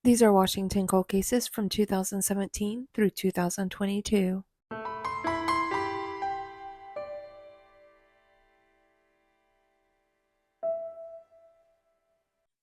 These are Washington cold cases from 2017 through 2022.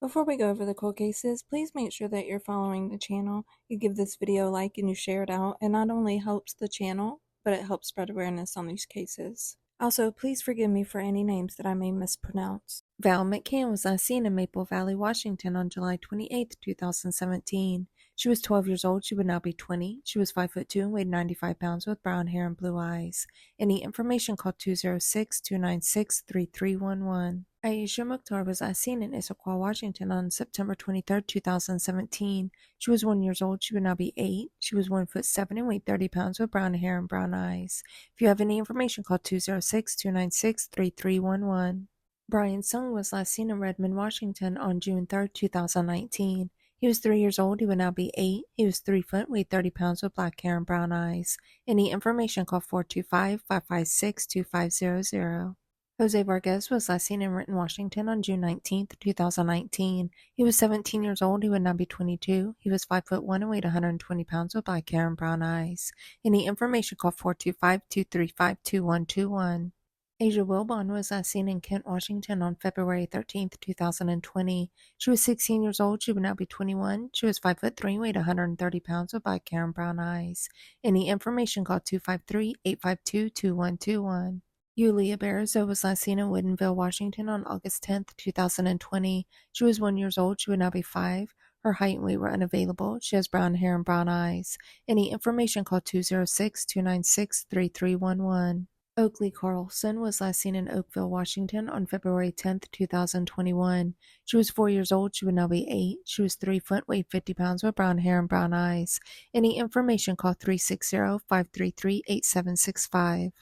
Before we go over the cold cases, please make sure that you're following the channel. You give this video a like and you share it out. It not only helps the channel, but it helps spread awareness on these cases. Also, please forgive me for any names that I may mispronounce. Val McCann was last seen in Maple Valley, Washington on July 28, 2017. She was 12 years old. She would now be 20. She was 5'2" and weighed 95 pounds with brown hair and blue eyes. Any information, call 206-296-3311. Aisha Mukhtar was last seen in Issaquah, Washington on September 23, 2017. She was 1 year old. She would now be 8. She was 1'7" and weighed 30 pounds with brown hair and brown eyes. If you have any information, call 206-296-3311. Brian Sung was last seen in Redmond, Washington on June 3, 2019. He was 3 years old. He would now be 8. He was 3 foot, weighed 30 pounds with black hair and brown eyes. Any information, call 425-556-2500. Jose Vargas was last seen in Renton, Washington on June 19, 2019. He was 17 years old. He would now be 22. He was 5'1" and weighed 120 pounds with black hair and brown eyes. Any information, call 425-235-2121. Asia Wilbon was last seen in Kent, Washington on February 13, 2020. She was 16 years old. She would now be 21. She was 5'3" and weighed 130 pounds with black hair and brown eyes. Any information, call 253-852-2121. Yulia Barazo was last seen in Woodinville, Washington on August 10, 2020. She was 1 year old. She would now be 5. Her height and weight were unavailable. She has brown hair and brown eyes. Any information, call 206-296-3311. Oakley Carlson was last seen in Oakville, Washington on February 10, 2021. She was 4 years old. She would now be 8. She was 3 foot, weighed 50 pounds with brown hair and brown eyes. Any information, call 360-533-8765.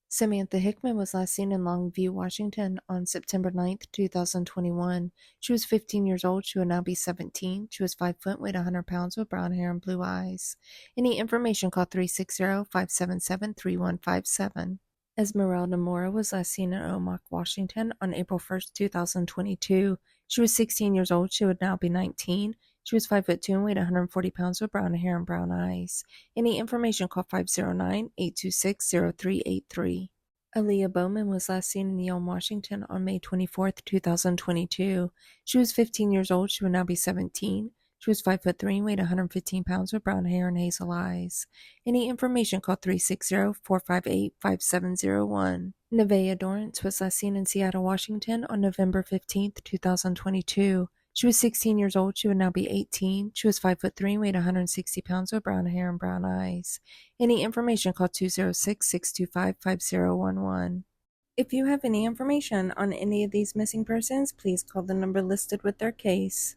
Samantha Hickman was last seen in Longview, Washington on September 9, 2021. She was 15 years old. She would now be 17. She was 5 foot, weighed 100 pounds with brown hair and blue eyes. Any information, call 360-577-3157. Esmeralda Mora was last seen in Omak, Washington on April 1, 2022. She was 16 years old. She would now be 19. She was 5'2" and weighed 140 pounds with brown hair and brown eyes. Any information, call 509-826-0383. Aaliyah Bowman was last seen in Yelm, Washington on May 24, 2022. She was 15 years old. She would now be 17. She was 5'3" and weighed 115 pounds with brown hair and hazel eyes. Any information, call 360-458-5701. Nevaeh Dorrance was last seen in Seattle, Washington on November 15, 2022. She was 16 years old. She would now be 18. She was 5'3" and weighed 160 pounds with brown hair and brown eyes. Any information, call 206-625-5011. If you have any information on any of these missing persons, please call the number listed with their case.